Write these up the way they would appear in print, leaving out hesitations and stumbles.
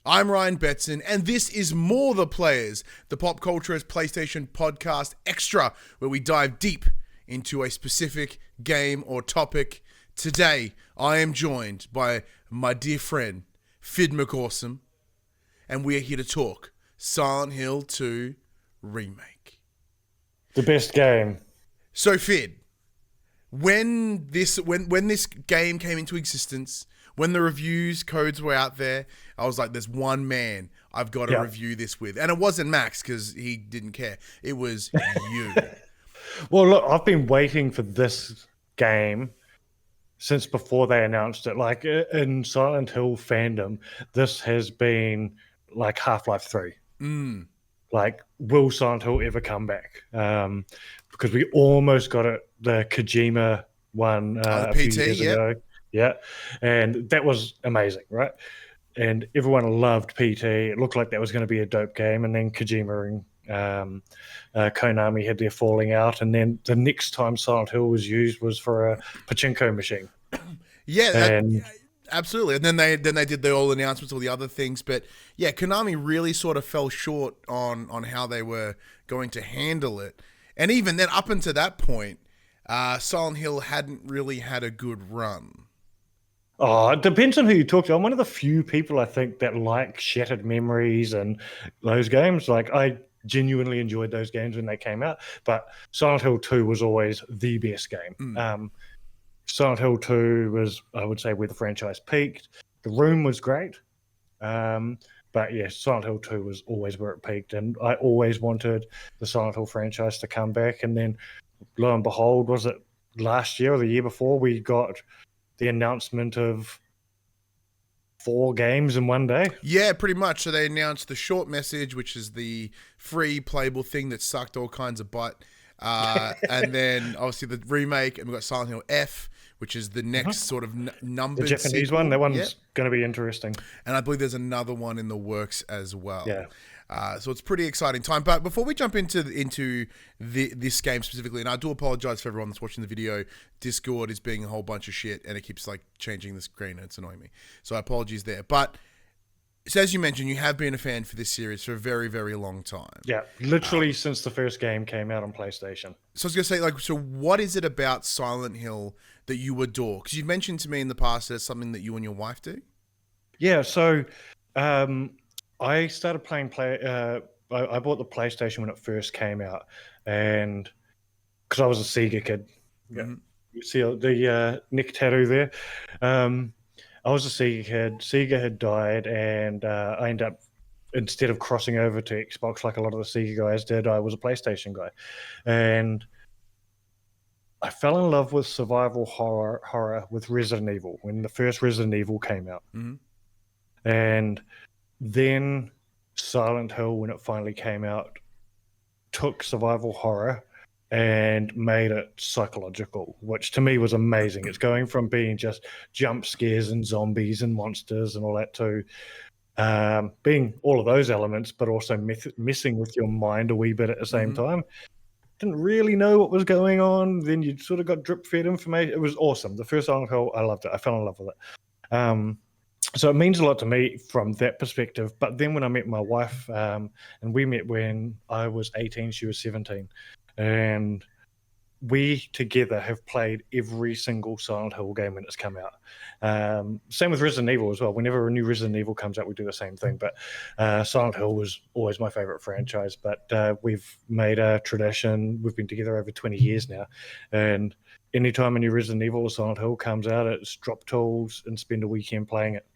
I'm Ryan Betson, and this is More the Players, the Pop Culture's PlayStation podcast extra, where we dive deep into a specific game or topic. Today, I am joined by my dear friend, Phid McAwesome, and we are here to talk Silent Hill 2 Remake. The best game. So, Phid, when this game came into existence, when the reviews codes were out there, I was like, there's one man I've got to review this with. And it wasn't Max, because he didn't care. It was you. Well, look, I've been waiting for this game since before they announced it. Like, in Silent Hill fandom, this has been like Half-Life 3. Like, will Silent Hill ever come back? Because we almost got it, the Kojima one a few years ago. Yeah, and that was amazing, right? And everyone loved PT. It looked like that was going to be a dope game, and then Kojima and Konami had their falling out, and then the next time Silent Hill was used was for a pachinko machine. Absolutely. And then they did all announcements, all the other things, but yeah, Konami really sort of fell short on how they were going to handle it, and even then, up until that point, Silent Hill hadn't really had a good run. Oh, it depends on who you talk to. I'm one of the few people I think that like Shattered Memories and those games. Like, I genuinely enjoyed those games when they came out, but Silent Hill 2 was always the best game. Silent Hill 2 was, I would say, where the franchise peaked. The Room was great. But yeah, Silent Hill 2 was always where it peaked, and I always wanted the Silent Hill franchise to come back. And then, lo and behold, was it last year or the year before, we got the announcement of 4 games in one day? Yeah, pretty much. So they announced the short message, which is the free playable thing that sucked all kinds of butt. And then obviously the remake, and we've got Silent Hill F, which is the next sort of numbered the Japanese sequel. one. That one's going to be interesting. And I believe there's another one in the works as well. Yeah. So it's a pretty exciting time. But before we jump into this game specifically, and I do apologize for everyone that's watching the video, Discord is being a whole bunch of shit, and it keeps like changing the screen, and it's annoying me. So apologies there. But so as you mentioned, you have been a fan for this series for a very, very long time. Yeah, literally since the first game came out on PlayStation. So I was going to say, like, so what is it about Silent Hill that you adore? Because you've mentioned to me in the past that it's something that you and your wife do. Yeah, so I started playing I bought the PlayStation when it first came out, and because I was a Sega kid. Mm-hmm. You see the neck tattoo there? I was a Sega kid. Sega had died, and I ended up, instead of crossing over to Xbox like a lot of the Sega guys did, I was a PlayStation guy. And I fell in love with survival horror with Resident Evil when the first Resident Evil came out. Mm-hmm. And then Silent Hill, when it finally came out, took survival horror and made it psychological, which to me was amazing. It's going from being just jump scares and zombies and monsters and all that to being all of those elements, but also messing with your mind a wee bit at the same time. Didn't really know what was going on. Then you sort of got drip-fed information. It was awesome. The first Silent Hill, I loved it. I fell in love with it. So it means a lot to me from that perspective. But then when I met my wife, and we met when I was 18, she was 17, and we together have played every single Silent Hill game when it's come out. Same with Resident Evil as well. Whenever a new Resident Evil comes out, we do the same thing. But Silent Hill was always my favorite franchise. But we've made a tradition. We've been together over 20 years now. And anytime a new Resident Evil or Silent Hill comes out, it's drop tools and spend a weekend playing it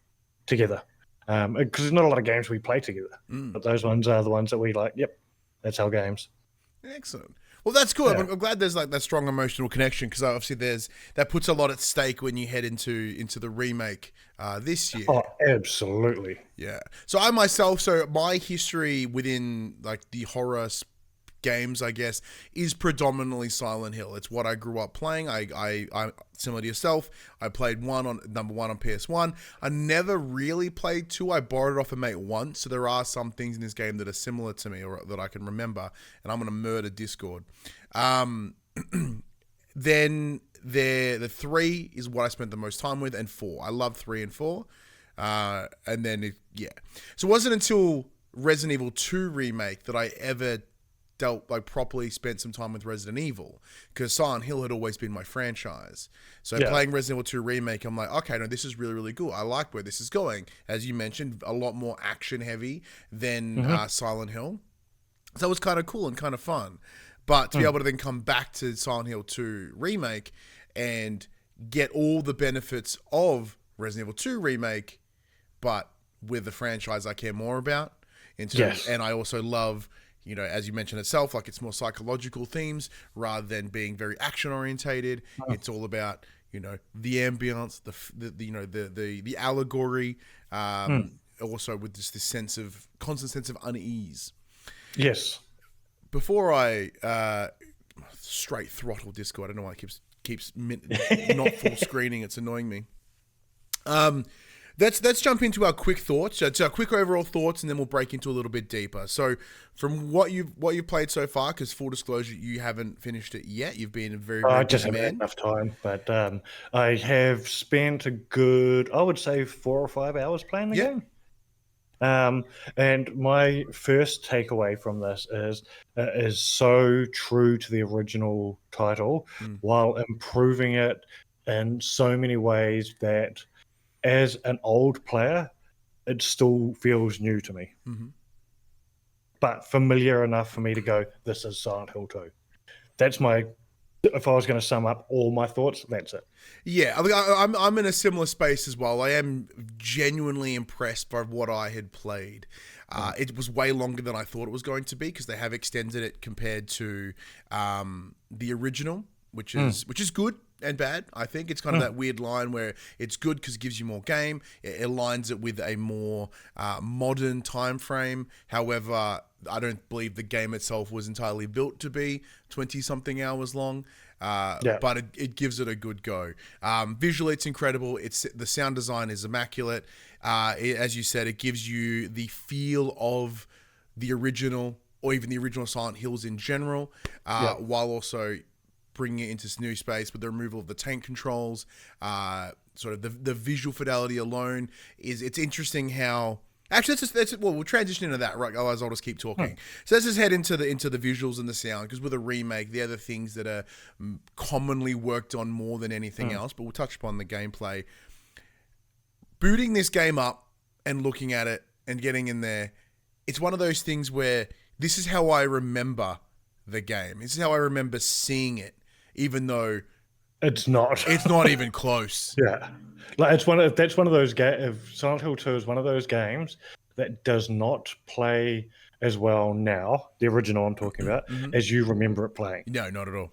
together. Because there's not a lot of games we play together. But those ones are the ones that we like, yep, that's our games. Excellent. Well, that's cool. Yeah. I'm glad there's like that strong emotional connection, because obviously that puts a lot at stake when you head into the remake this year. Oh, absolutely. Yeah. So my history within like the horror games, I guess, is predominantly Silent Hill. It's what I grew up playing. I similar to yourself, I played number one on PS1. I never really played 2. I borrowed it off a mate once, so there are some things in this game that are similar to me or that I can remember, and I'm going to murder Discord. Then the 3 is what I spent the most time with, and 4. I love 3 and 4. And then, So it wasn't until Resident Evil 2 Remake that I ever properly spent some time with Resident Evil, because Silent Hill had always been my franchise. So playing Resident Evil 2 Remake, I'm like, okay, no, this is really, really cool. I like where this is going. As you mentioned, a lot more action heavy than Silent Hill. So it was kind of cool and kind of fun. But to be able to then come back to Silent Hill 2 Remake and get all the benefits of Resident Evil 2 Remake, but with the franchise I care more about. And I also love, as you mentioned itself, like it's more psychological themes rather than being very action orientated. It's all about, the ambience, the allegory, also with just this constant sense of unease. Yes. Before I straight throttle Discord, I don't know why it keeps not full screening. It's annoying me. Let's jump into our quick thoughts. It's our quick overall thoughts, and then we'll break into a little bit deeper. So, from what you've played so far, because full disclosure, you haven't finished it yet. You've been a very I just haven't had enough time, but I have spent a good, I would say, 4 or 5 hours playing the game. And my first takeaway from this is so true to the original title, while improving it in so many ways that, as an old player, it still feels new to me. But familiar enough for me to go, this is Silent Hill 2. If I was going to sum up all my thoughts, that's it. Yeah, I'm in a similar space as well. I am genuinely impressed by what I had played. It was way longer than I thought it was going to be, because they have extended it compared to the original, which is good and bad. I think it's kind of that weird line where it's good because it gives you more game. It aligns it with a more modern time frame. However, I don't believe the game itself was entirely built to be 20-something hours long. But it gives it a good go. Visually, it's incredible. The sound design is immaculate. As you said, it gives you the feel of the original, or even the original Silent Hills in general, while also bringing it into this new space with the removal of the tank controls. Sort of the visual fidelity alone it's interesting how. Actually, we'll transition into that, right? Otherwise, I'll just keep talking. So let's just head into the visuals and the sound, because with a remake, they're the things that are commonly worked on more than anything else. But we'll touch upon the gameplay. Booting this game up and looking at it and getting in there, it's one of those things where this is how I remember the game. This is how I remember seeing it, even though it's not even close. Yeah. Like that's one of those games. Silent Hill 2 is one of those games that does not play as well now, the original I'm talking about, as you remember it playing. No, not at all.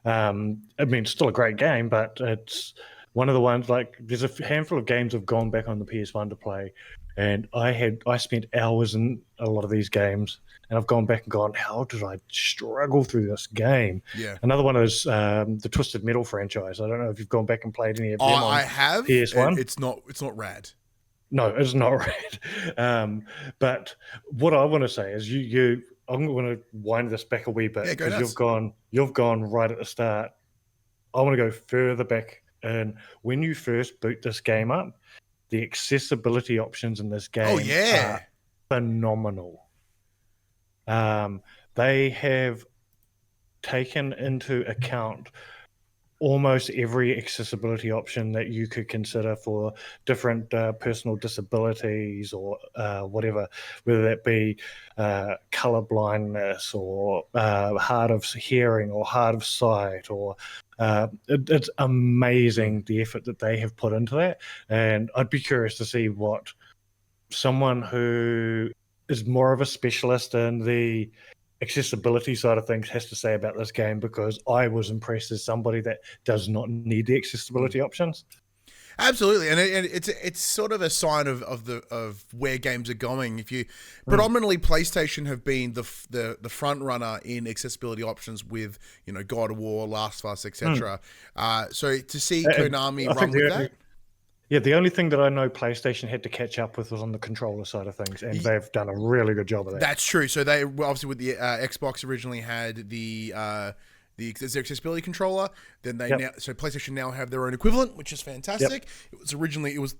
I mean, it's still a great game, but it's one of the ones, like, there's a handful of games I've gone back on the PS1 to play, and I spent hours in a lot of these games, and I've gone back and gone, how did I struggle through this game? Yeah. Another one is the Twisted Metal franchise. I don't know if you've gone back and played any of them. I have. PS1. It's not rad. No, it's not rad. But what I want to say is I'm going to wind this back a wee bit, because you've gone right at the start. I want to go further back. And when you first boot this game up, the accessibility options in this game are phenomenal. They have taken into account almost every accessibility option that you could consider for different personal disabilities or whatever, whether that be color blindness or hard of hearing or hard of sight, or it's amazing the effort that they have put into that. And I'd be curious to see what someone who is more of a specialist in the accessibility side of things has to say about this game, because I was impressed as somebody that does not need the accessibility options. Absolutely, and it's sort of a sign of where games are going. If you predominantly PlayStation have been the front runner in accessibility options with God of War, Last of Us, etc. So to see Konami run with that. Yeah, the only thing that I know PlayStation had to catch up with was on the controller side of things, and they've done a really good job of that. That's true. So they obviously, with the Xbox, originally had the accessibility controller. Then so PlayStation now have their own equivalent, which is fantastic. It was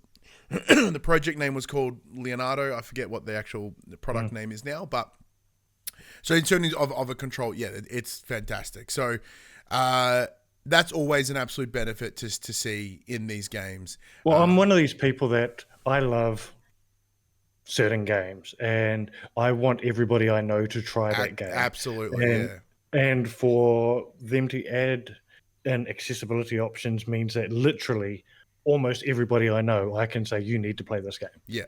The project name was called Leonardo. I forget what the actual product name is now, but so in terms of a control, yeah, it's fantastic. So that's always an absolute benefit to see in these games. Well, I'm one of these people that I love certain games, and I want everybody I know to try that game. Absolutely, And for them to add in accessibility options means that literally almost everybody I know, I can say, you need to play this game. Yeah.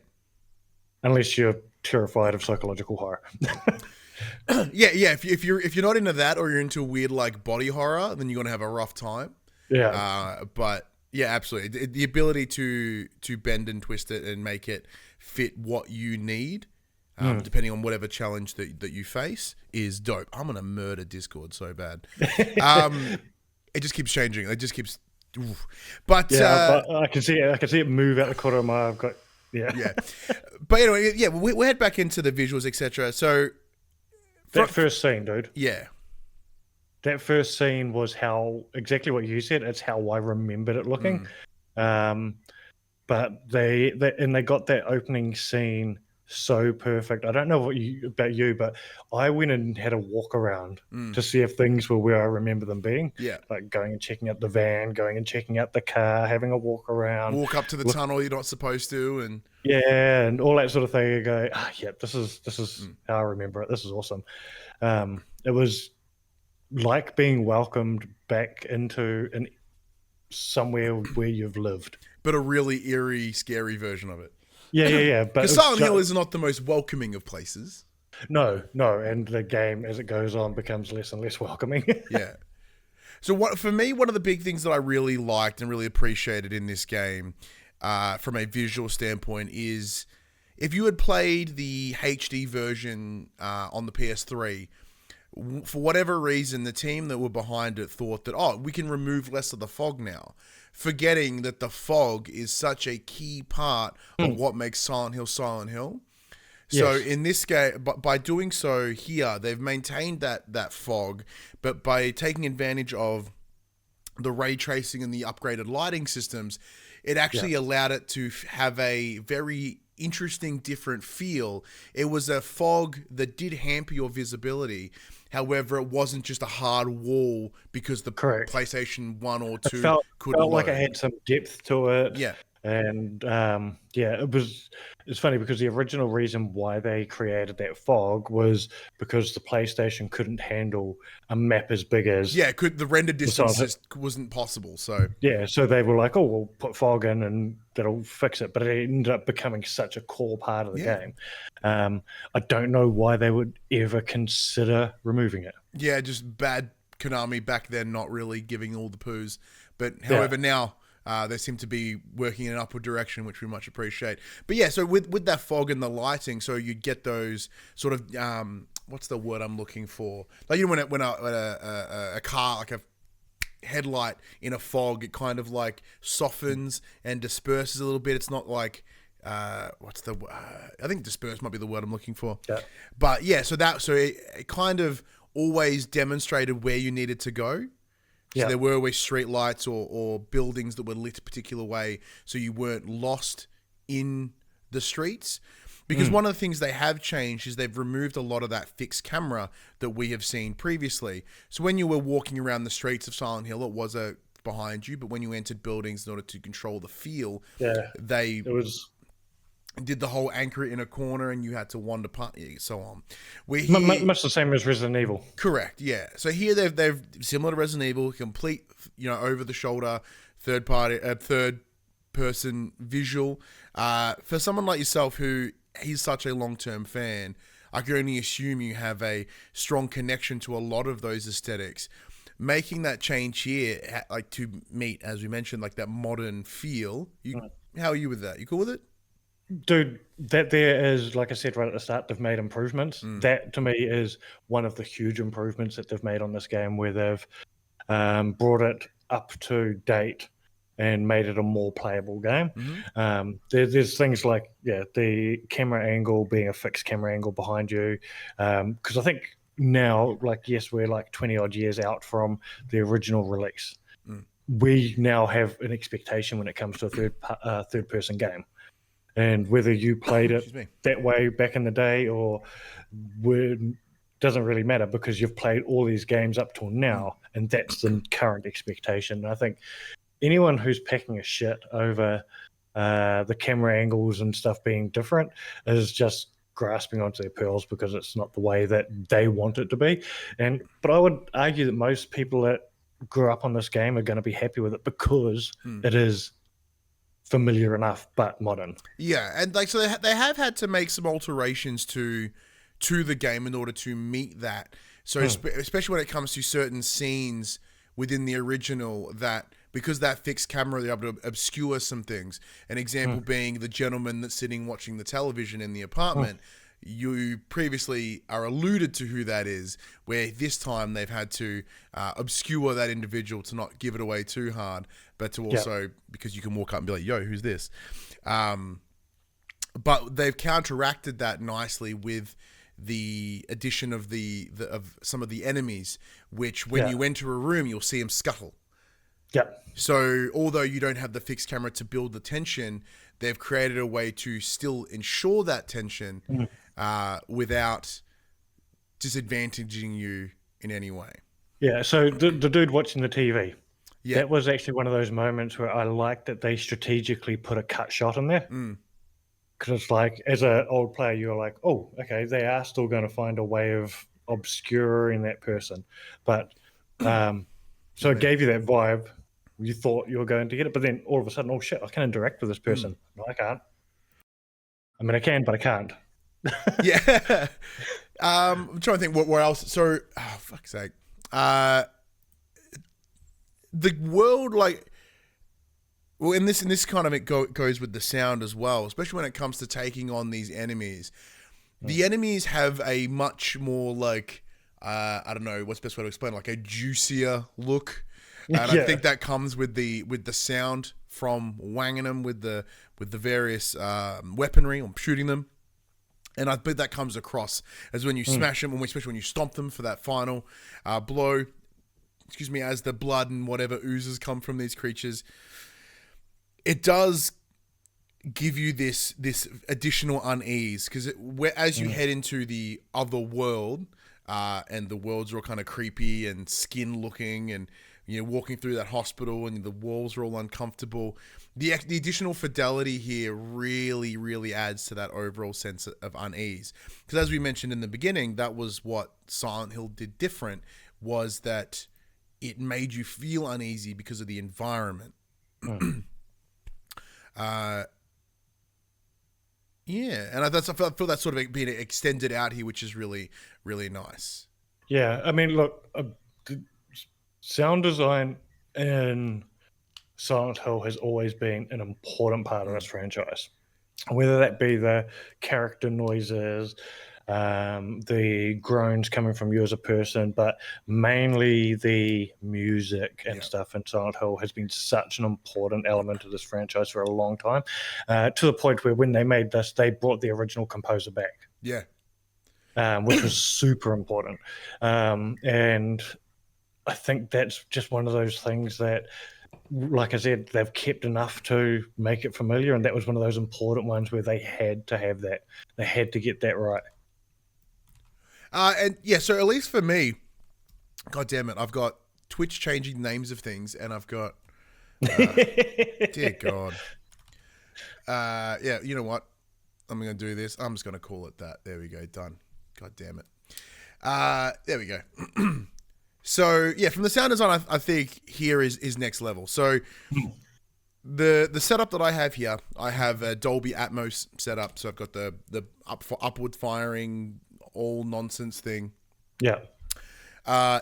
Unless you're terrified of psychological horror. yeah. If you're not into that, or you're into weird like body horror, then you're gonna have a rough time. Yeah. But yeah, absolutely. The ability to bend and twist it and make it fit what you need, depending on whatever challenge that you face, is dope. I'm gonna murder Discord so bad. It just keeps changing. It just keeps. Oof. But but I can see it. I can see it move out the corner of my eye. I've got yeah. But anyway, yeah, we'll head back into the visuals, etc. So that first scene, dude. Yeah. That first scene was exactly what you said. It's how I remembered it looking. But they got that opening scene so perfect. I don't know about you, but I went and had a walk around to see if things were where I remember them being. Yeah. Like going and checking out the van, going and checking out the car, having a walk around. Walk up to the tunnel you're not supposed to, and and all that sort of thing. You go, this is how I remember it. This is awesome. It was like being welcomed back into somewhere where you've lived. But a really eerie, scary version of it. Yeah. Because Silent Hill is not the most welcoming of places. No. And the game, as it goes on, becomes less and less welcoming. Yeah. So for me, one of the big things that I really liked and really appreciated in this game, from a visual standpoint, is if you had played the HD version on the PS3, for whatever reason, the team that were behind it thought that, we can remove less of the fog now, forgetting that the fog is such a key part of what makes Silent Hill Silent Hill. So in this game, by doing so here, they've maintained that fog, but by taking advantage of the ray tracing and the upgraded lighting systems, it actually allowed it to have a very interesting, different feel. It was a fog that did hamper your visibility. However, it wasn't just a hard wall because the PlayStation 1 or 2 couldn't felt like it had some depth to it. Yeah. And it's funny because the original reason why they created that fog was because the PlayStation couldn't handle a map as big as the render distance just wasn't possible. So so they were like, we'll put fog in and that'll fix it. But it ended up becoming such a core part of the game. I don't know why they would ever consider removing it. Yeah, just bad Konami back then, not really giving all the poos. But however, now they seem to be working in an upward direction, which we much appreciate. But yeah, so with that fog and the lighting, so you'd get those sort of what's the word I'm looking for? Like when a car, like a headlight in a fog, it kind of like softens and disperses a little bit. It's not like I think disperse might be the word I'm looking for. Yeah. But yeah, so it kind of always demonstrated where you needed to go. So there were always street lights or buildings that were lit a particular way, so you weren't lost in the streets. Because one of the things they have changed is they've removed a lot of that fixed camera that we have seen previously. So when you were walking around the streets of Silent Hill, it was behind you, but when you entered buildings in order to control the feel, they did the whole anchor in a corner and you had to wander past, so on. Much the same as Resident Evil. Correct, yeah. So here they've similar to Resident Evil, complete, over the shoulder, third person visual. For someone like yourself who is such a long-term fan, I can only assume you have a strong connection to a lot of those aesthetics. Making that change here, like to meet, as we mentioned, like that modern feel. How are you with that? You cool with it? Dude, that there is, like I said right at the start, they've made improvements. That, to me, is one of the huge improvements that they've made on this game, where they've brought it up to date and made it a more playable game. There's things like, the camera angle being a fixed camera angle behind you. Because I think now, we're like 20-odd years out from the original release. We now have an expectation when it comes to a third-person game. And whether you played it Excuse me. that way back in the day or doesn't really matter, because you've played all these games up till now, and that's the current expectation. And I think anyone who's packing a shit over the camera angles and stuff being different is just grasping onto their pearls, because it's not the way that they want it to be. But I would argue that most people that grew up on this game are going to be happy with it, because it is familiar enough but modern. Yeah, and like, so they have had to make some alterations to the game in order to meet that. So especially when it comes to certain scenes within the original, that because that fixed camera, they're able to obscure some things. An example being the gentleman that's sitting watching the television in the apartment. You previously are alluded to who that is, where this time they've had to obscure that individual to not give it away too hard, but to also, because you can walk up and be like, yo, who's this? But they've counteracted that nicely with the addition of of some of the enemies, which when you enter a room, you'll see them scuttle. So although you don't have the fixed camera to build the tension, they've created a way to still ensure that tension without disadvantaging you in any way. Yeah, so the dude watching the TV, that was actually one of those moments where I liked that they strategically put a cut shot in there. Because it's like, as an old player, you're like, oh, okay, they are still going to find a way of obscuring that person. But so it gave you that vibe. You thought you were going to get it, but then all of a sudden, oh shit, I can interact with this person. No, I can't. I mean, I can, but I can't. Yeah. I'm trying to think what else. So, oh, fuck's sake. The world, like, well, in this kind of, it goes with the sound as well, especially when it comes to taking on these enemies. The enemies have a much more, like, I don't know what's the best way to explain it, like a juicier look. And I think that comes with the sound from wanging them with the various weaponry or shooting them. And I bet that comes across as when you smash them, especially when you stomp them for that final blow. Excuse me, as the blood and whatever oozes come from these creatures. It does give you this additional unease, because as you head into the other world, and the worlds are all kind of creepy and skin looking, and you're walking through that hospital and the walls are all uncomfortable. The additional fidelity here really, really adds to that overall sense of unease. Because as we mentioned in the beginning, that was what Silent Hill did different, was that it made you feel uneasy because of the environment. Yeah, and I feel that's sort of being extended out here, which is really, really nice. Yeah, I mean, look, sound design in Silent Hill has always been an important part of this franchise. Whether that be the character noises, the groans coming from you as a person, but mainly the music and stuff in Silent Hill has been such an important element of this franchise for a long time, to the point where when they made this, they brought the original composer back. Yeah. Which was super important. And I think that's just one of those things that, like I said, they've kept enough to make it familiar, and that was one of those important ones where they had to have that. They had to get that right. And yeah, so at least for me, God damn it, I've got Twitch changing names of things, and I've got, dear God. Yeah, you know what? I'm going to do this. I'm just going to call it that. There we go. Done. God damn it. There we go. So yeah, from the sound design, I think here is next level. So the setup that I have here, I have a Dolby Atmos setup. So I've got the upward firing, all nonsense thing. Yeah.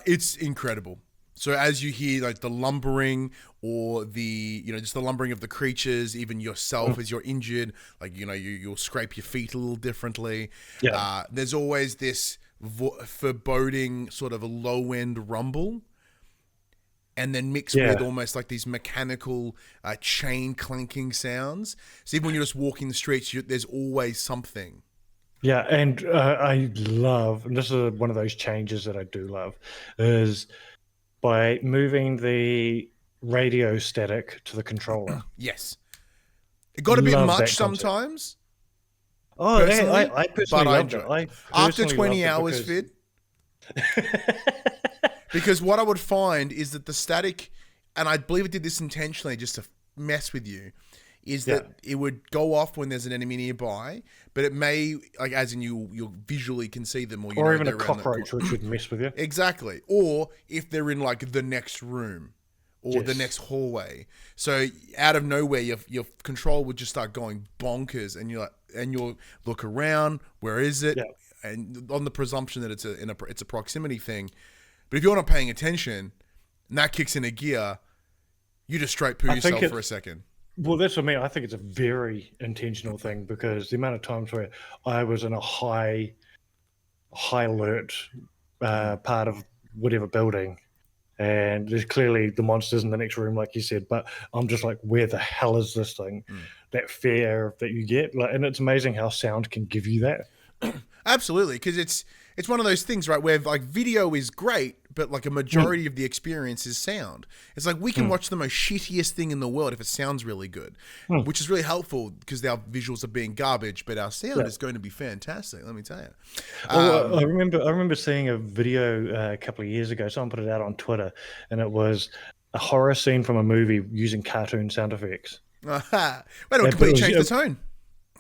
It's incredible. So as you hear like the lumbering or just the lumbering of the creatures, even yourself as you're injured, like, you'll scrape your feet a little differently. Yeah. There's always this foreboding sort of a low end rumble, and then mixed with almost like these mechanical chain clanking sounds. So even when you're just walking the streets, there's always something. Yeah, and I love, and this is one of those changes that I do love, is by moving the radio static to the controller. Yes. It got a bit Love much that concept. sometimes. Oh, Personally, I personally but I loved it. enjoyed I it. After personally 20 loved hours, it Phid. Because what I would find is that the static, and I believe it did this intentionally just to mess with you, is that it would go off when there's an enemy nearby, but it may, like, as in you visually can see them, or you know even a they're around cockroach which would mess with you. Exactly. Or if they're in like the next room or the next hallway. So out of nowhere, your control would just start going bonkers, and you'll look around. Where is it? Yeah. And on the presumption that it's a proximity thing. But if you're not paying attention, and that kicks in a gear, you just straight poo yourself for a second. Well, that's what I mean. I think it's a very intentional thing, because the amount of times where I was in a high alert part of whatever building, and there's clearly the monsters in the next room, like you said, but I'm just like, where the hell is this thing? That fear that you get, like, and it's amazing how sound can give you that. Absolutely, because it's one of those things, right, where like video is great, but like a majority of the experience is sound. It's like we can watch the most shittiest thing in the world if it sounds really good, which is really helpful because our visuals are being garbage, but our sound is going to be fantastic. Let me tell you. Well, I remember seeing a video a couple of years ago. Someone put it out on Twitter, and it was a horror scene from a movie using cartoon sound effects. Wait, it completely changed the tone.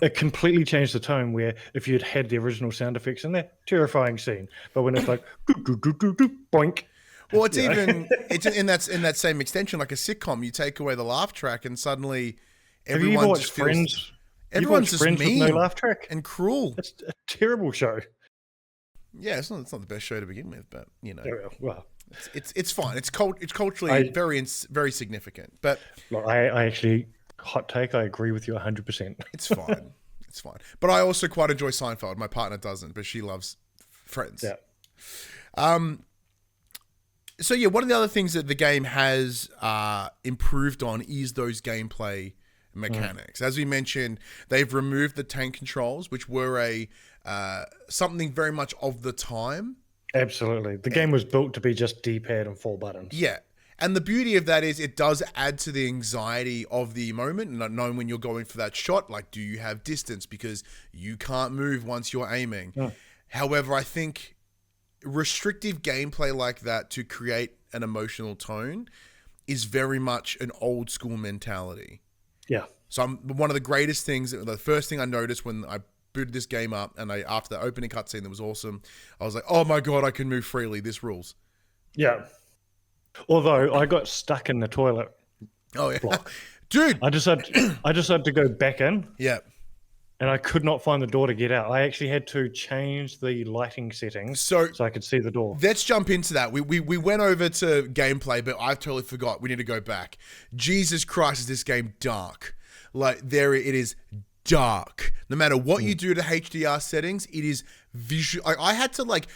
It completely changed the tone, where if you'd had the original sound effects in there, terrifying scene. But when it's like boink. Well, it's in that same extension, like a sitcom. You take away the laugh track, and suddenly everyone just feels Friends. Everyone's just Friends mean with no laugh track and cruel. It's a terrible show. Yeah, it's not the best show to begin with, but you know, well, it's fine. It's culturally very significant. But look, I actually. Hot take, I agree with you 100%. It's fine. It's fine. But I also quite enjoy Seinfeld. My partner doesn't, but she loves Friends. Yeah. So yeah, one of the other things that the game has improved on is those gameplay mechanics. As we mentioned, they've removed the tank controls, which were something very much of the time. Absolutely. The game was built to be just D-pad and 4 buttons. Yeah. And the beauty of that is it does add to the anxiety of the moment, not knowing when you're going for that shot. Like, do you have distance? Because you can't move once you're aiming. However, I think restrictive gameplay like that to create an emotional tone is very much an old school mentality. Yeah. So one of the greatest things, the first thing I noticed when I booted this game up, and after the opening cutscene that was awesome, I was like, oh my God, I can move freely. This rules. Yeah. Although I got stuck in the toilet. Oh yeah, block. Dude! I just had to go back in. Yeah. And I could not find the door to get out. I actually had to change the lighting settings so I could see the door. Let's jump into that. We went over to gameplay, but I totally forgot. We need to go back. Jesus Christ, is this game dark? Like, it is dark. No matter what you do to HDR settings, it is visual. I had to like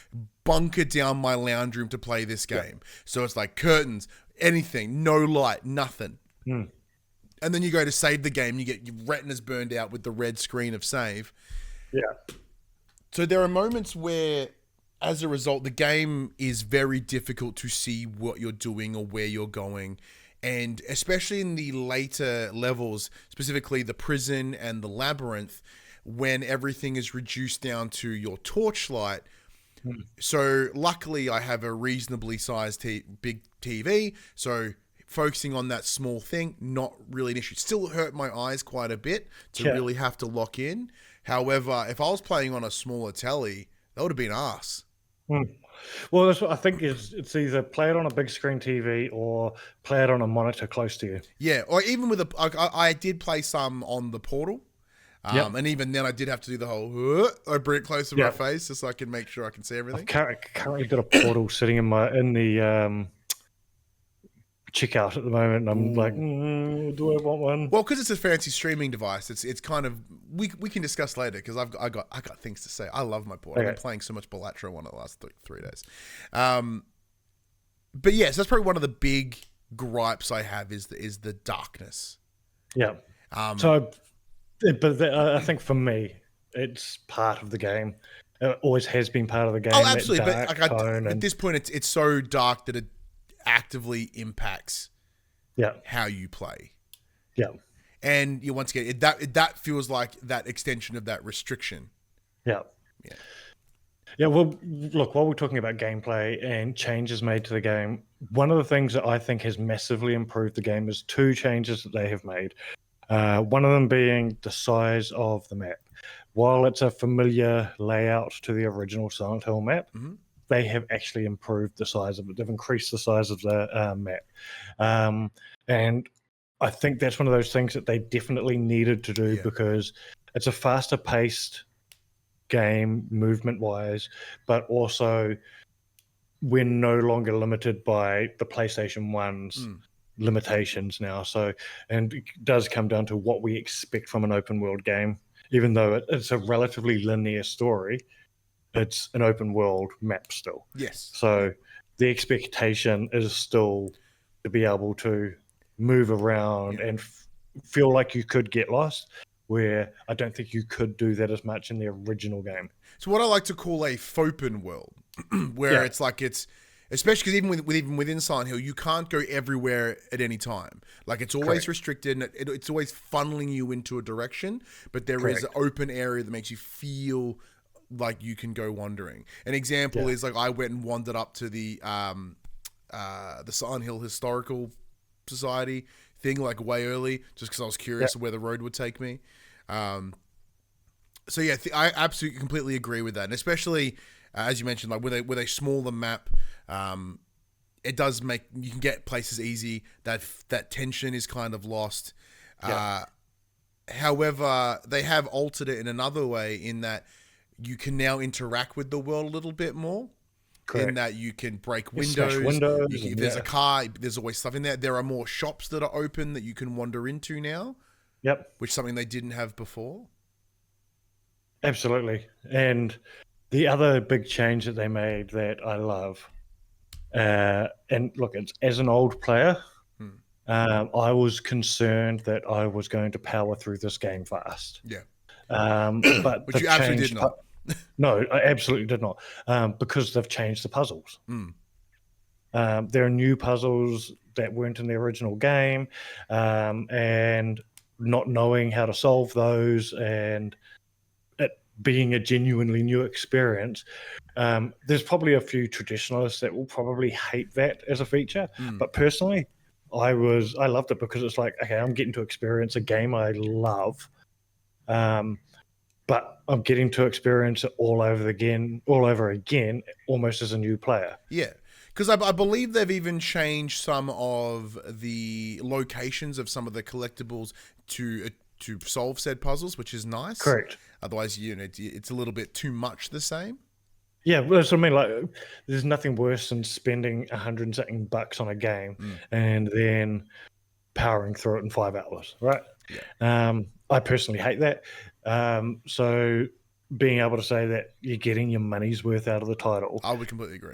bunker down my lounge room to play this game. So it's like curtains, anything, no light, nothing. And then you go to save the game, you get your retinas burned out with the red screen of save. Yeah. So there are moments where, as a result, the game is very difficult to see what you're doing or where you're going. And especially in the later levels, specifically the prison and the labyrinth, when everything is reduced down to your torchlight. So luckily I have a reasonably sized big TV, so focusing on that small thing, not really an issue. Still hurt my eyes quite a bit to really have to lock in. However, if I was playing on a smaller telly, that would have been arse. Well, that's what I think it's either play it on a big screen TV or play it on a monitor close to you. Yeah, or even with I did play some on the Portal. And even then I did have to do the whole, I bring it close to my face just so I can make sure I can see everything. I've currently got a Portal sitting in the checkout at the moment, and I'm like, do I want one? Well, because it's a fancy streaming device, it's kind of we can discuss later because I got things to say. I love my Portal. I've been playing so much Balatro one of the last 3 days. But yes, that's probably one of the big gripes I have is the darkness. Yeah. I think for me, it's part of the game. It always has been part of the game. Oh, absolutely. But at this point, it's so dark that it actively impacts how you play. Yeah. And once again, that feels like that extension of that restriction. Yeah. Yeah. Yeah, well, look, while we're talking about gameplay and changes made to the game, one of the things that I think has massively improved the game is two changes that they have made. One of them being the size of the map. While it's a familiar layout to the original Silent Hill map, they have actually improved the size of it. They've increased the size of the map. And I think that's one of those things that they definitely needed to do because it's a faster paced game movement wise, but also we're no longer limited by the PlayStation 1's limitations now. So, and it does come down to what we expect from an open world game. Even though it's a relatively linear story, it's an open world map still. Yes. So the expectation is still to be able to move around and feel like you could get lost, where I don't think you could do that as much in the original game. So what I like to call a fopen world, where it's like especially because even within Silent Hill, you can't go everywhere at any time. Like it's always restricted, and it's always funneling you into a direction. But there is an open area that makes you feel like you can go wandering. An example is like I went and wandered up to the Silent Hill Historical Society thing like way early, just because I was curious of where the road would take me. So yeah, I absolutely completely agree with that, and especially as you mentioned, like with a smaller map, it does make you can get places easy. That tension is kind of lost. However, they have altered it in another way in that you can now interact with the world a little bit more. In that you can break windows. If there's a car, there's always stuff in there. There are more shops that are open that you can wander into now. Yep. Which is something they didn't have before. Absolutely. And the other big change that they made that I love, and look, it's as an old player, I was concerned that I was going to power through this game fast. Yeah. But which you absolutely did not. No, I absolutely did not, because they've changed the puzzles. There are new puzzles that weren't in the original game, and not knowing how to solve those and it being a genuinely new experience. There's probably a few traditionalists that will probably hate that as a feature, but personally, I loved it because it's like, okay, I'm getting to experience a game I love. But I'm getting to experience it all over again, almost as a new player. Yeah, because I believe they've even changed some of the locations of some of the collectibles to solve said puzzles, which is nice. Correct. Otherwise, it's a little bit too much the same. Yeah, that's what I mean. Like, there's nothing worse than spending $100 and something bucks on a game and then powering through it in 5 hours, right? Yeah. I personally hate that. So being able to say that you're getting your money's worth out of the title, I would completely agree.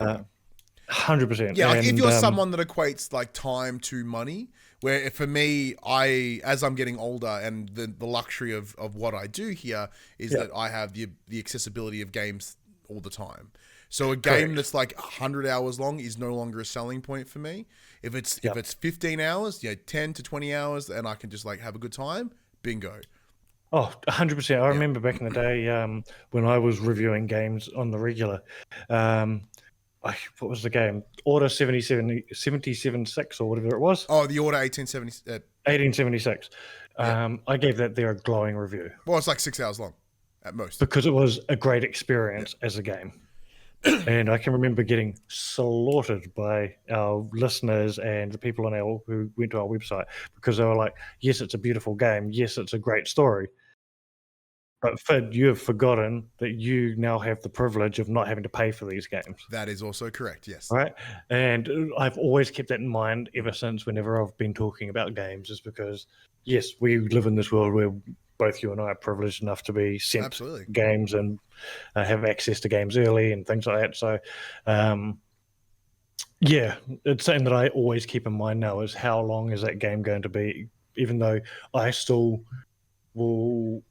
100%. Yeah, like if you're someone that equates like time to money, where for me, as I'm getting older and the luxury of what I do here is that I have the accessibility of games all the time. So a game that's like 100 hours long is no longer a selling point for me. If it's 15 hours, 10 to 20 hours, and I can just like have a good time, bingo. Oh, 100%. I remember back in the day when I was reviewing games on the regular. What was the game? Order 7776 or whatever it was. Oh, the Order 1876. I gave that there a glowing review. Well, it's like 6 hours long at most. Because it was a great experience as a game. And I can remember getting slaughtered by our listeners and the people who went to our website because they were like, yes, it's a beautiful game. Yes, it's a great story. But Phid, you have forgotten that you now have the privilege of not having to pay for these games. That is also correct, yes. Right? And I've always kept that in mind ever since whenever I've been talking about games is because, yes, we live in this world where both you and I are privileged enough to be sent games and have access to games early and things like that. So, yeah, it's something that I always keep in mind now is how long is that game going to be, even though I still will,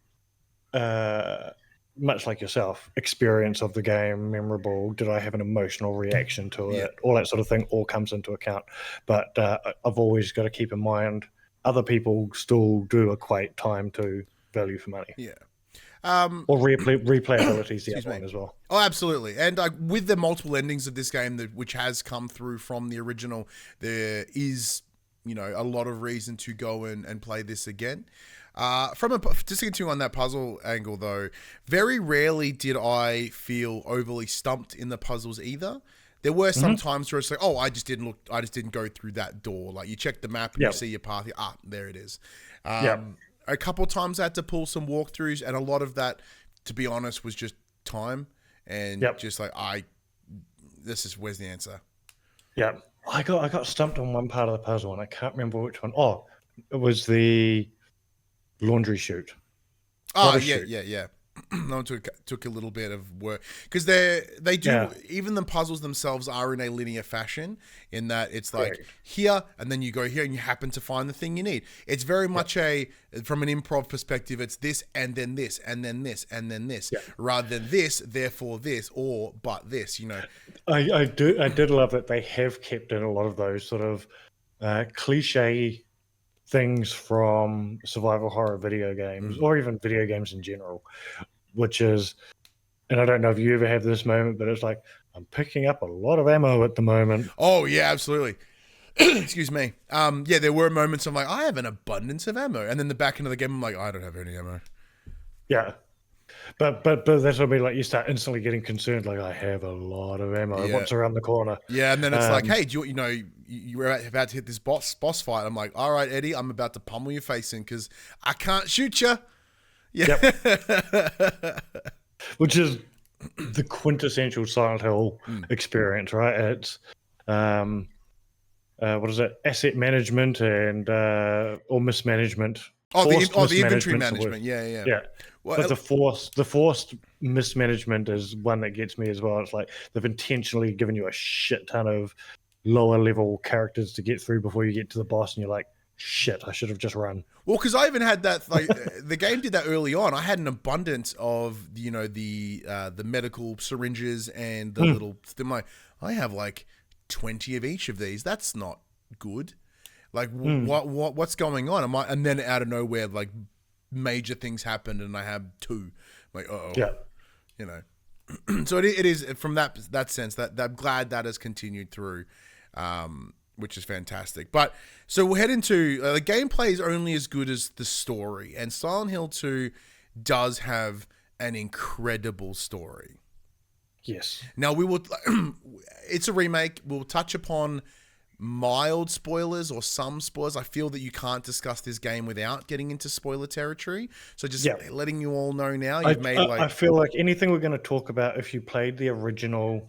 much like yourself, experience of the game, memorable, did I have an emotional reaction to it, all that sort of thing all comes into account. But I've always got to keep in mind other people still do equate time to value for money. Yeah. Or replayability is the Excuse other me. one as well. Oh, absolutely. And with the multiple endings of this game, which has come through from the original, there is, a lot of reason to go and play this again. Just to continue on that puzzle angle, though, very rarely did I feel overly stumped in the puzzles either. There were some times where it's like, oh, I just didn't go through that door. Like you check the map and you see your path. There it is. A couple times I had to pull some walkthroughs, and a lot of that, to be honest, was just time and just like where's the answer? Yeah, I got stumped on one part of the puzzle, and I can't remember which one. Oh, it was the laundry chute. Oh, yeah. No, took a little bit of work because they do even the puzzles themselves are in a linear fashion in that it's like here and then you go here and you happen to find the thing you need. It's very much from an improv perspective, it's this and then this and then this and then this rather than this, therefore this or but this. I did love that they have kept in a lot of those sort of cliche things from survival horror video games or even video games in general, which is, and I don't know if you ever have this moment, but it's like, I'm picking up a lot of ammo at the moment. Oh yeah, absolutely. Excuse me. There were moments I'm like, I have an abundance of ammo, and then the back end of the game I'm like, I don't have any ammo. Yeah. But that's what I mean, like you start instantly getting concerned, like I have a lot of ammo. What's around the corner? Yeah, and then it's like, hey, you're about to hit this boss fight. I'm like, all right, Eddie, I'm about to pummel your face in because I can't shoot you. Yeah. Yep. Which is the quintessential Silent Hill experience, right? It's what is it? Asset management and or mismanagement. The inventory management. Yeah. Well, but the forced mismanagement is one that gets me as well. It's like they've intentionally given you a shit ton of lower level characters to get through before you get to the boss, and you're like, shit, I should have just run. Well, because I even had that, like, the game did that early on. I had an abundance of, the medical syringes and the little, I have like 20 of each of these. That's not good. Like, what's going on? And then out of nowhere, like, major things happened and I have 2. Like, So it is from that sense that I'm glad that has continued through, which is fantastic. But so we'll head into the gameplay is only as good as the story, and Silent Hill 2 does have an incredible story. Yes. Now we will. It's a remake. We'll touch upon mild spoilers or some spoilers. I feel that you can't discuss this game without getting into spoiler territory. So just letting you all know now, I feel like anything we're going to talk about, if you played the original,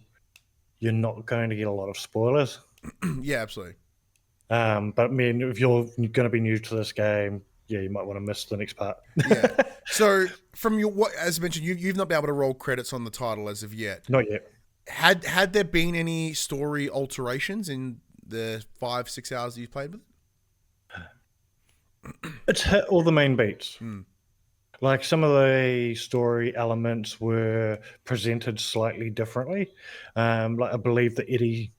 you're not going to get a lot of spoilers. Yeah, absolutely. But I mean, if you're going to be new to this game, you might want to miss the next part. Yeah. So from as I mentioned, you've not been able to roll credits on the title as of yet. Not yet. Had there been any story alterations in the 5-6 hours that you've played with it? It's hit all the main beats. Like some of the story elements were presented slightly differently. Like I believe the Eddie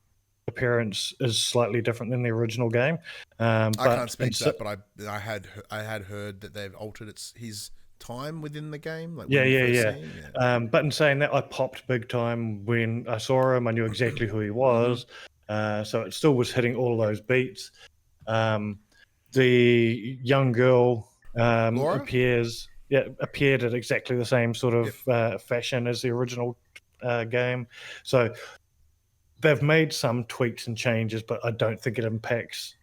appearance is slightly different than the original game. I can't speak to that, but I had heard that they've altered his time within the game. Like but in saying that, I popped big time when I saw him. I knew exactly who he was. So it still was hitting all those beats. The young girl appeared at exactly the same sort of fashion as the original game. So they've made some tweaks and changes, but I don't think it impacts.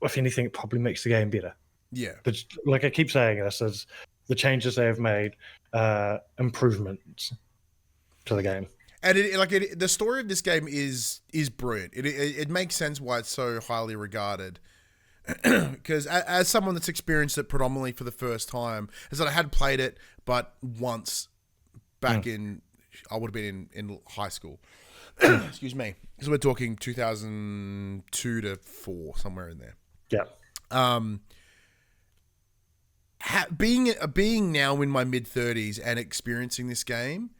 If anything, it probably makes the game better. Yeah. But like I keep saying, this is the changes they have made, improvements to the game. And the story of this game is brilliant. It makes sense why it's so highly regarded. Because as someone that's experienced it predominantly for the first time, is that I had played it, but once back in, I would have been in high school. Excuse me. So we're talking 2002 to 4, somewhere in there. Yeah. Being now in my mid-30s and experiencing this game,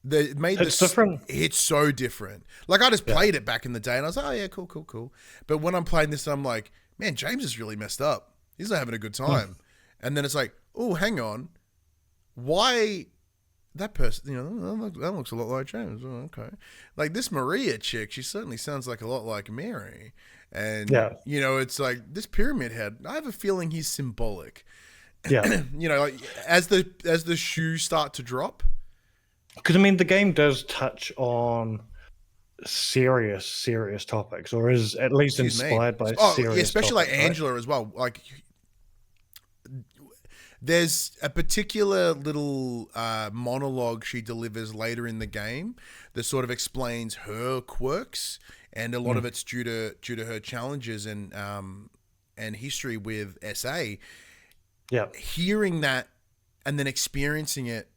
different. It's so different. Like I just played it back in the day, and I was like, "Oh yeah, cool." But when I'm playing this, I'm like, man, James is really messed up. He's not having a good time. And then it's like, oh, hang on. Why that person, that looks a lot like James. Oh, okay. Like this Maria chick, she certainly sounds like a lot like Mary. And, it's like this Pyramid Head, I have a feeling he's symbolic. Yeah. Like as the shoes start to drop. Because, the game does touch on serious topics, or is at least inspired by serious especially topics, like Angela as well. Like there's a particular little monologue she delivers later in the game that sort of explains her quirks, and a lot of it's due to her challenges and history with SA. Yeah. Hearing that and then experiencing it,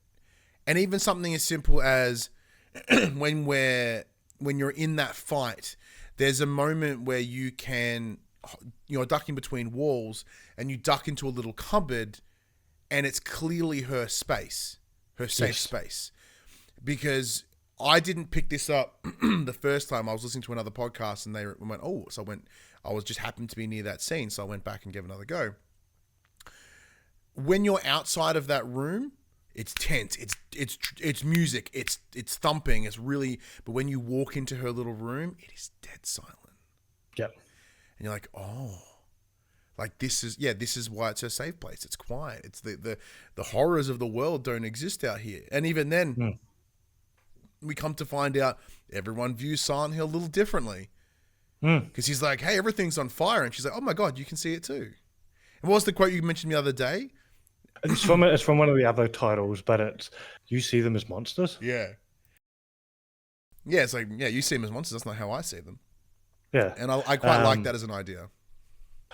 and even something as simple as when you're in that fight, there's a moment where you can, ducking between walls, and you duck into a little cupboard, and it's clearly her space, her safe space. Because I didn't pick this up the first time. I was listening to another podcast, and they went, oh, so I was just happened to be near that scene, so I went back and gave another go. When you're outside of that room, it's tense. It's music. It's thumping. It's really. But when you walk into her little room, it is dead silent. Yep. And you're like, oh, like this is why it's her safe place. It's quiet. It's the horrors of the world don't exist out here. And even then, we come to find out everyone views Silent Hill a little differently. Because he's like, hey, everything's on fire, and she's like, oh my god, you can see it too. And what was the quote you mentioned the other day? It's from one of the other titles, but it's you see them as monsters. Yeah. Yeah, it's like, you see them as monsters. That's not how I see them. Yeah. And I quite like that as an idea.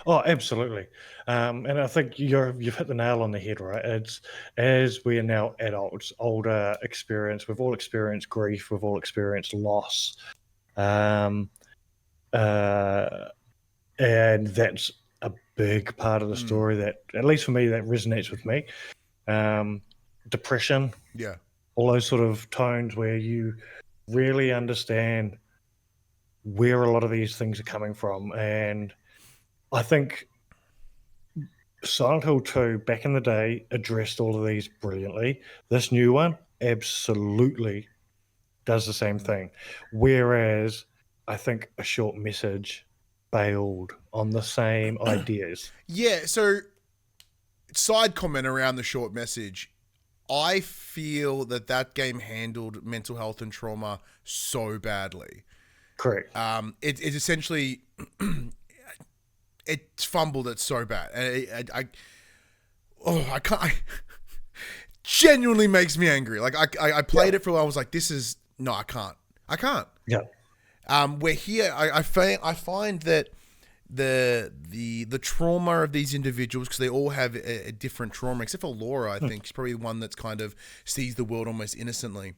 Oh, absolutely. And I think you've hit the nail on the head, right? It's as we are now adults, older experience, we've all experienced grief, we've all experienced loss. And that's a big part of the story that, at least for me, that resonates with me. Depression, all those sort of tones where you really understand where a lot of these things are coming from. And I think Silent Hill 2 back in the day addressed all of these brilliantly. This new one absolutely does the same thing. Whereas I think A Short Message failed on the same ideas. Yeah, so side comment around The Short Message. I feel that game handled mental health and trauma so badly. Correct. It essentially it fumbled it so bad, and I can't. Genuinely makes me angry. Like I played it for a while. I was like, I can't. Yeah. Where here I find that the trauma of these individuals, because they all have a different trauma, except for Laura, I think she's probably one that's kind of sees the world almost innocently.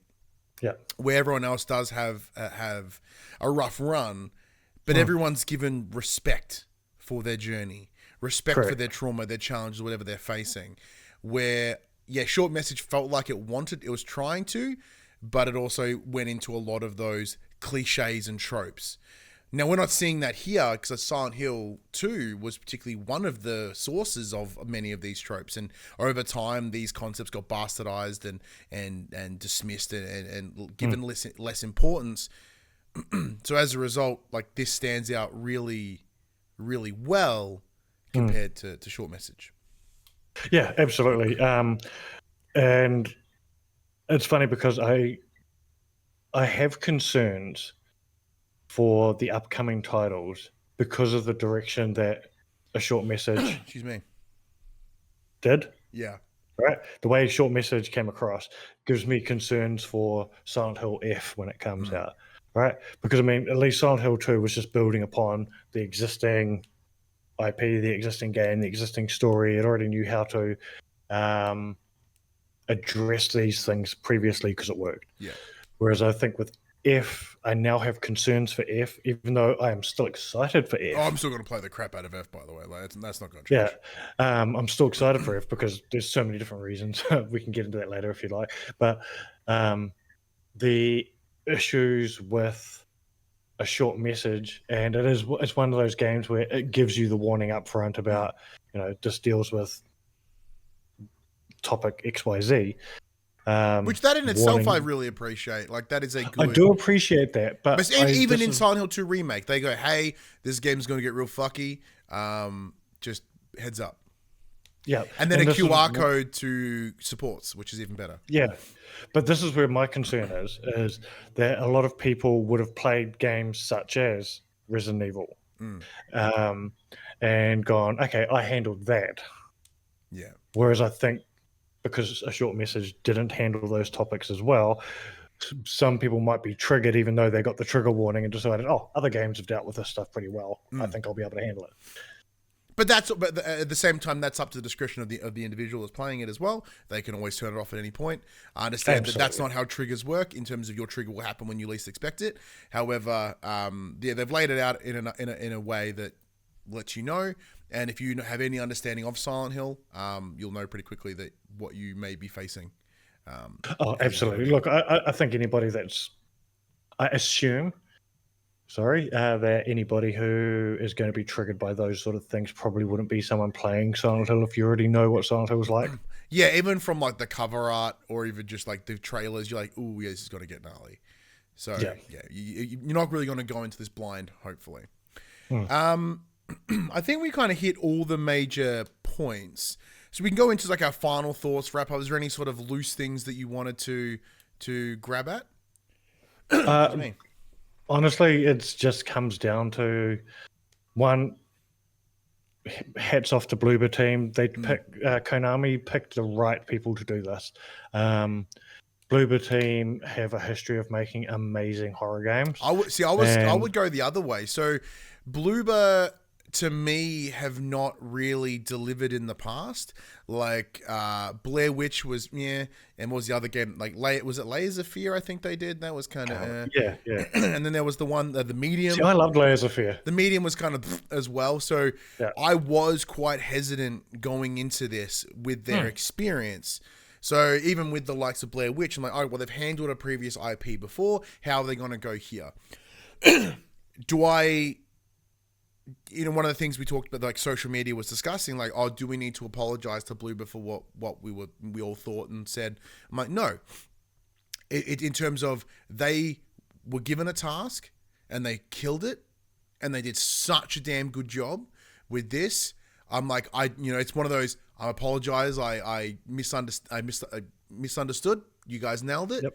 Yeah. Where everyone else does have a rough run, but everyone's given respect for their journey, respect for their trauma, their challenges, whatever they're facing. Where Short Message felt like it was trying to, but it also went into a lot of those cliches and tropes. Now, we're not seeing that here, because Silent Hill 2 was particularly one of the sources of many of these tropes. And over time, these concepts got bastardized and dismissed and given less importance. So as a result, like, this stands out really, really well compared to Short Message. Yeah, absolutely. And it's funny because I have concerns for the upcoming titles because of the direction that A Short Message Excuse me. did. Yeah. Right? The way Short Message came across gives me concerns for Silent Hill F when it comes out. Right? Because, at least Silent Hill 2 was just building upon the existing IP, the existing game, the existing story. It already knew how to address these things previously because it worked. Yeah. Whereas I think with F, I now have concerns for F, even though I am still excited for F. Oh, I'm still going to play the crap out of F, by the way. Like, that's not going to change. Yeah. I'm still excited for F because there's so many different reasons. We can get into that later if you like. But the issues with A a short message, and it's one of those games where it gives you the warning up front about, this deals with topic XYZ. Which that in itself warning. I really appreciate. Like that is a good. I do appreciate that, but even in Silent Hill 2 Remake, they go, "Hey, this game's going to get real fucky. Just heads up." Yeah, and then a QR code to supports, which is even better. Yeah, but this is where my concern is that a lot of people would have played games such as Resident Evil, and gone, "Okay, I handled that." Yeah. Whereas I think, because a short message didn't handle those topics as well, some people might be triggered even though they got the trigger warning and decided, other games have dealt with this stuff pretty well. I think I'll be able to handle it. But at the same time, that's up to the discretion of the individual that's playing it as well. They can always turn it off at any point. I understand that that's not how triggers work. In terms of your trigger will happen when you least expect it. However, they've laid it out in a way that lets you know. And if you have any understanding of Silent Hill, you'll know pretty quickly that what you may be facing. Absolutely. Look, I think anybody I assume, that anybody who is going to be triggered by those sort of things probably wouldn't be someone playing Silent Hill if you already know what Silent Hill is like. Yeah, even from like the cover art or even just like the trailers, you're like, "Ooh, yeah, this is going to get gnarly." So you're not really going to go into this blind, hopefully. I think we kind of hit all the major points. So we can go into like our final thoughts, wrap up. Is there any sort of loose things that you wanted to grab at? Honestly, it just comes down to one. Hats off to Bloober Team. Konami picked the right people to do this. Bloober Team have a history of making amazing horror games. I would go the other way. So Bloober, to me, have not really delivered in the past. Like Blair Witch was, and what was the other game? Like, was it Layers of Fear? I think they did. That was kind of yeah. And then there was the one, the Medium. See, I loved Layers of Fear. The Medium was kind of as well. So I was quite hesitant going into this with their experience. So even with the likes of Blair Witch, I'm like, well, they've handled a previous IP before. How are they going to go here? One of the things we talked about, like social media was discussing, like, do we need to apologize to Bloober for what we all thought and said? I'm like, no. In terms of they were given a task and they killed it, and they did such a damn good job with this. I'm like, it's one of those. I apologize. I misunderstood. You guys nailed it.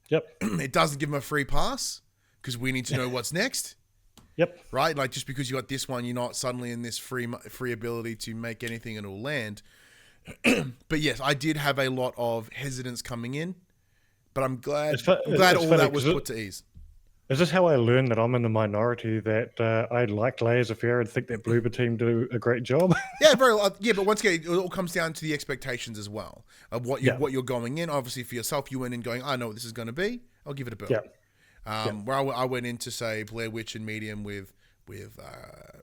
Yep. It doesn't give them a free pass because we need to know what's next. Yep. Right? Like, just because you got this one, you're not suddenly in this free ability to make anything and it'll land. But yes, I did have a lot of hesitance coming in, but I'm glad all that was put to ease. Is this how I learned that I'm in the minority, that I like Layers of Fear and think that Bloober Team do a great job? Yeah, but once again, it all comes down to the expectations as well of what you're going in. Obviously, for yourself, you went in going, I know what this is going to be. I'll give it a bill. Yeah. Where I went in to say Blair Witch and Medium with I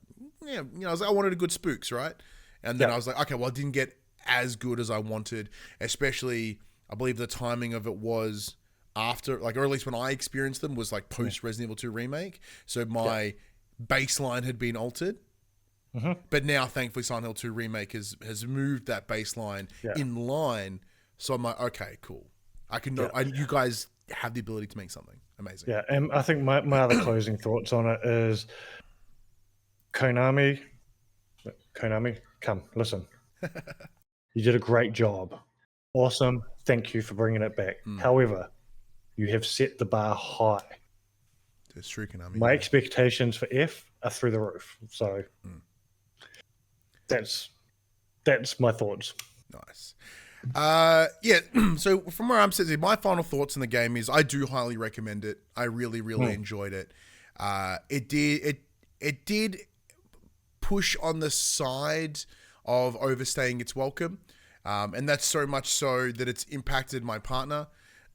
was like, I wanted a good spooks, right? And then I was like, okay, well, I didn't get as good as I wanted, especially I believe the timing of it was after, like, or at least when I experienced them was like post Resident Evil 2 Remake. So my baseline had been altered. But now, thankfully, Silent Hill 2 Remake has moved that baseline in line. So I'm like, okay, cool. I can know you guys have the ability to make something amazing. Yeah, and I think my other closing thoughts on it is Konami, come, listen. You did a great job. Awesome. Thank you for bringing it back. However, you have set the bar high. That's true, Konami. My expectations for F are through the roof. So that's my thoughts. Nice. So from where I'm sitting, my final thoughts on the game is I do highly recommend it. I really, really enjoyed it. It did push on the side of overstaying its welcome. And that's so much so that it's impacted my partner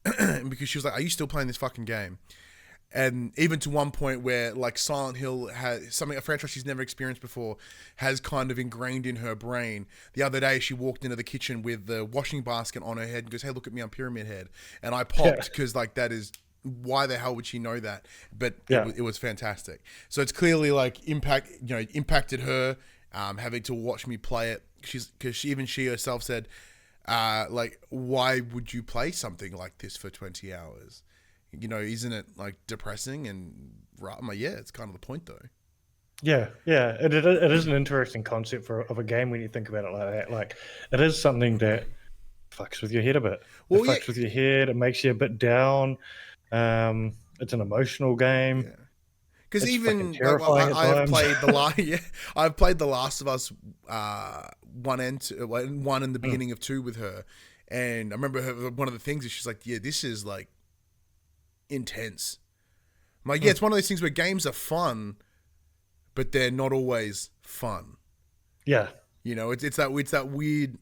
because she was like, are you still playing this fucking game? And even to one point where, like, Silent Hill has a franchise she's never experienced before, has kind of ingrained in her brain. The other day, she walked into the kitchen with the washing basket on her head and goes, hey, look at me, I'm Pyramid Head. And I popped because, like, that is why the hell would she know that? But Yeah. it was fantastic. So it's clearly like impacted her, having to watch me play it. Because she herself said, like, why would you play something like this for 20 hours? Isn't it like depressing? And I'm like, yeah, it's kind of the point though. Yeah, yeah, it is an interesting concept of a game when you think about it like that. Like, it is something that fucks with your head a bit. Well, It fucks with your head. It makes you a bit down. It's an emotional game. yeah. Because It's fucking even like terrifying at I have times. played I've played The Last of Us 1 and 2, one in the beginning of 2 with her, and I remember one of the things is she's like, yeah, this is like intense. I'm like, yeah, it's one of those things where games are fun, but they're not always fun. Yeah, It's that weird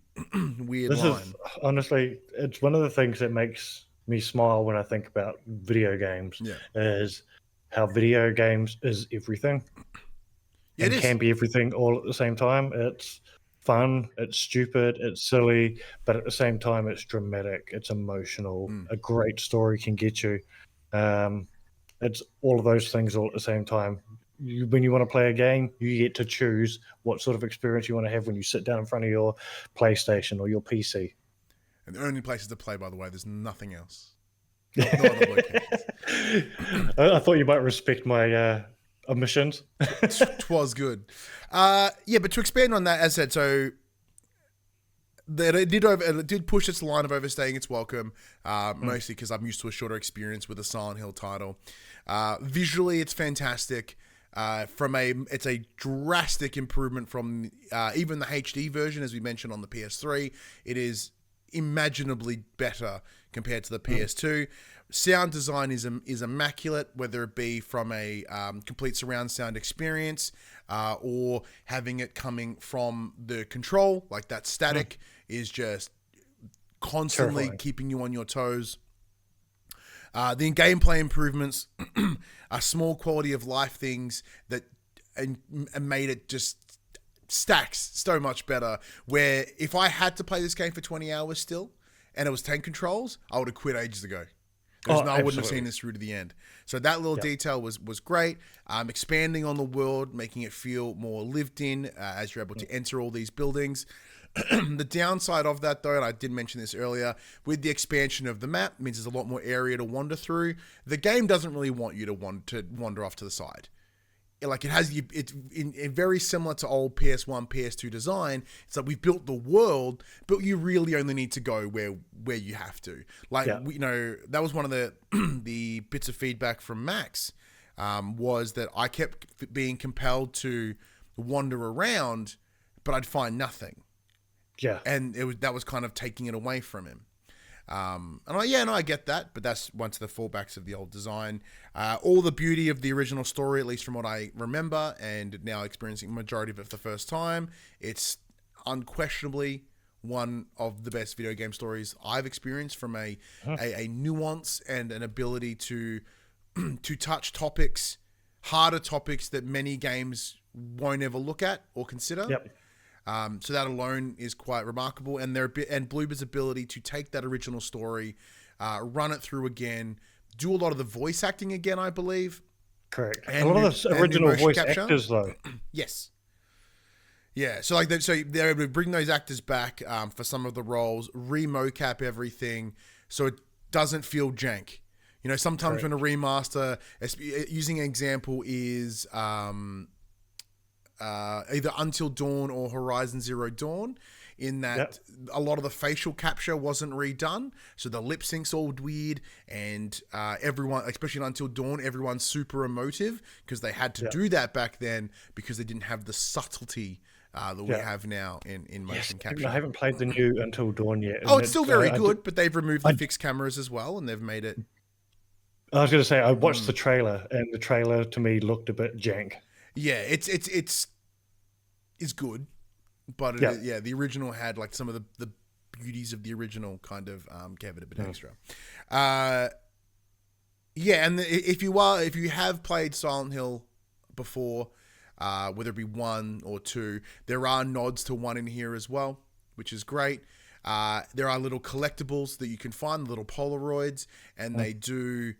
weird this line. is honestly, it's one of the things that makes me smile when I think about video games. Yeah. Is how video games is everything. Yeah, And it is. can be everything all at the same time. It's fun, it's stupid, it's silly, but at the same time, it's dramatic, it's emotional. A great story can get you. It's all of those things all at the same time. When you want to play a game, you get to choose what sort of experience you want to have when you sit down in front of your PlayStation or your PC. And the only places to play, by the way, there's nothing else. No other locations. I thought you might respect my omissions. Twas good. Yeah, but to expand on that, as I said, so that it did push its line of overstaying its welcome, mostly because I'm used to a shorter experience with a Silent Hill title. Visually, it's fantastic. It's a drastic improvement from even the HD version, as we mentioned on the PS3. It is imaginably better compared to the PS2. Sound design is immaculate, whether it be from a complete surround sound experience or having it coming from the control, like that static is just constantly keeping you on your toes. The gameplay improvements are small quality of life things that and made it just stacks so much better. Where if I had to play this game for 20 hours still, and it was 10 controls, I would have quit ages ago. I wouldn't have seen this through to the end. So that little detail was great. Expanding on the world, making it feel more lived in as you're able to enter all these buildings. The downside of that, though, and I did mention this earlier, with the expansion of the map, means there's a lot more area to wander through. The game doesn't really want you to wander off to the side. Like it's very similar to old PS1, PS2 design. It's like we've built the world, but you really only need to go where you have to. Like that was one of the the bits of feedback from Max, was that I kept being compelled to wander around, but I'd find nothing. Yeah, and that was kind of taking it away from him. And I get that, but that's one of the fallbacks of the old design. All the beauty of the original story, at least from what I remember, and now experiencing the majority of it for the first time, it's unquestionably one of the best video game stories I've experienced, from a nuance and an ability to touch topics, harder topics that many games won't ever look at or consider. Yep. So that alone is quite remarkable, and Bloober's ability to take that original story, run it through again, do a lot of the voice acting again, I believe. Correct. And a lot of the original voice actors, though. Yes. Yeah. So they're able to bring those actors back for some of the roles, re-mocap everything, so it doesn't feel jank. Sometimes when a remaster, using an example is either Until Dawn or Horizon Zero Dawn, in that a lot of the facial capture wasn't redone, so the lip sync's all weird, and everyone, especially in Until Dawn, everyone's super emotive because they had to do that back then because they didn't have the subtlety that we have now in motion capture. I haven't played the new Until Dawn yet. Oh, it's still very good, but they've removed the fixed cameras as well, and they've made it... I was going to say, I watched the trailer, and the trailer to me looked a bit jank. Yeah, it's good, but the original had like some of the beauties of the original kind of gave it a bit extra. And if you have played Silent Hill before, whether it be 1 or 2, there are nods to 1 in here as well, which is great. There are little collectibles that you can find, little Polaroids, and they do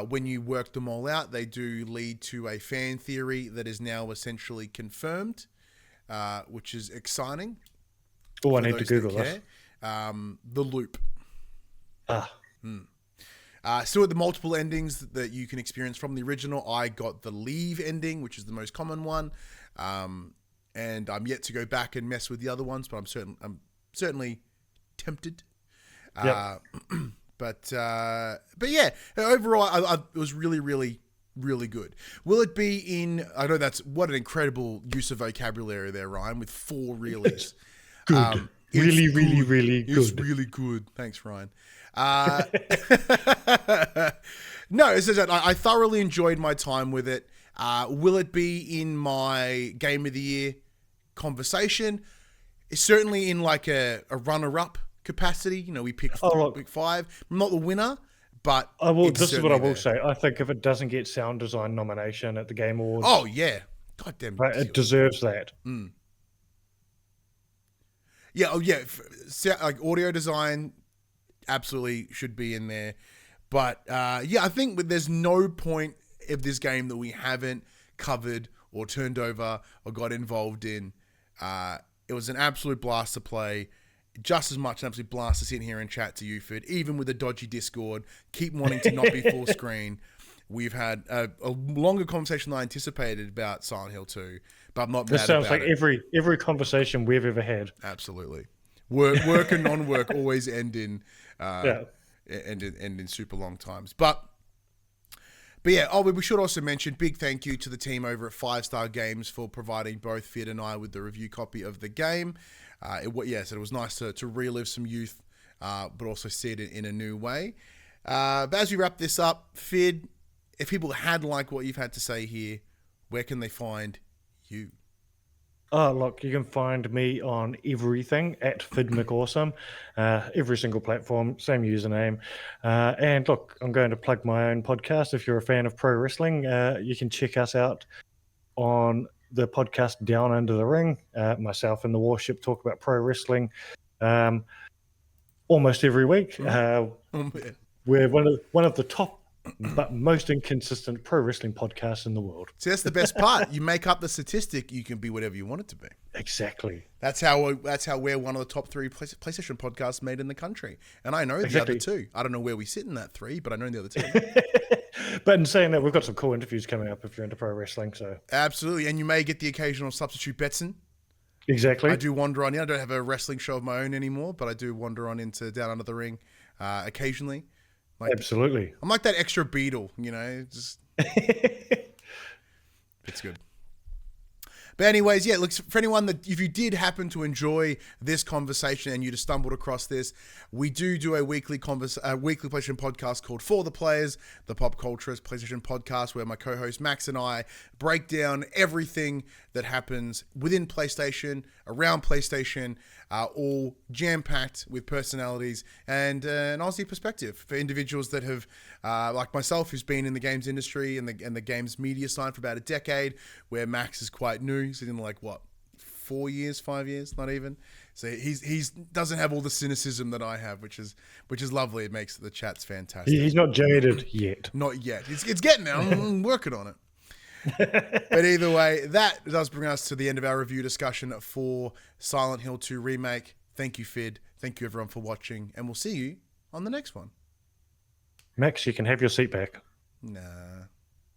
When you work them all out, they do lead to a fan theory that is now essentially confirmed, which is exciting. Oh, I need to Google this. The loop. Ah. Still with the multiple endings that you can experience from the original, I got the leave ending, which is the most common one. And I'm yet to go back and mess with the other ones, but I'm certainly tempted. Yep. But yeah, overall, it was really, really, really good. Will it be in? I know that's what an incredible use of vocabulary there, Ryan, with 4 reallys. Good. Really good. It's really good. Thanks, Ryan. No, it's just that I thoroughly enjoyed my time with it. Will it be in my Game of the Year conversation? It's certainly in like a runner-up capacity. You know, we picked 5. I'm not the winner, but this is what I will say. I think if it doesn't get sound design nomination at the Game Awards, oh yeah, goddamn, it deserves that. Yeah, like audio design absolutely should be in there. But I think there's no point of this game that we haven't covered or turned over or got involved in. It was an absolute blast to play. Just as much an absolute blast to sit here and chat to you, Phid, even with a dodgy Discord. Keep wanting to not be full screen. We've had a longer conversation than I anticipated about Silent Hill 2, but I'm not mad about it. This sounds like every conversation we've ever had. Absolutely. Work and non-work always end in super long times. But yeah, we should also mention big thank you to the team over at 5 Star Games for providing both Phid and I with the review copy of the game. It was nice to relive some youth, but also see it in a new way. But as we wrap this up, Phid, if people had liked what you've had to say here, where can they find you? Oh, look, you can find me on everything at Phid McAwesome, every single platform, same username. And look, I'm going to plug my own podcast. If you're a fan of pro wrestling, you can check us out on the podcast Down Under the Ring. Myself and the Warship talk about pro wrestling almost every week. We're one of the top but most inconsistent pro wrestling podcasts in the world. See, that's the best part. You make up the statistic, you can be whatever you want it to be. Exactly. That's how we're one of the top 3 PlayStation podcasts made in the country. And I know the other 2. I don't know where we sit in that 3, but I know the other 2. But in saying that, we've got some cool interviews coming up if you're into pro wrestling. So absolutely, and you may get the occasional substitute Betson. Exactly. I do wander on in. I don't have a wrestling show of my own anymore, but I do wander on into Down Under the Ring occasionally. Absolutely. I'm like that extra Beatle, you know, just it's good. But anyways, yeah, look, for anyone that, if you did happen to enjoy this conversation and you just stumbled across this, we do a weekly PlayStation podcast called For the Players, the Pop Culturist PlayStation podcast, where my co-host Max and I break down everything that happens within PlayStation, around PlayStation, all jam-packed with personalities and an Aussie perspective for individuals that have, like myself, who's been in the games industry and the games media side for about a decade, where Max is quite new. He's in 4 years, 5 years, not even. So he's doesn't have all the cynicism that I have, which is lovely. It makes the chats fantastic. He's not jaded yet. Not yet. It's getting there. I'm working on it. But either way, that does bring us to the end of our review discussion for Silent Hill 2 Remake. Thank you, Phid. Thank you, everyone, for watching. And we'll see you on the next one. Max, you can have your seat back. Nah.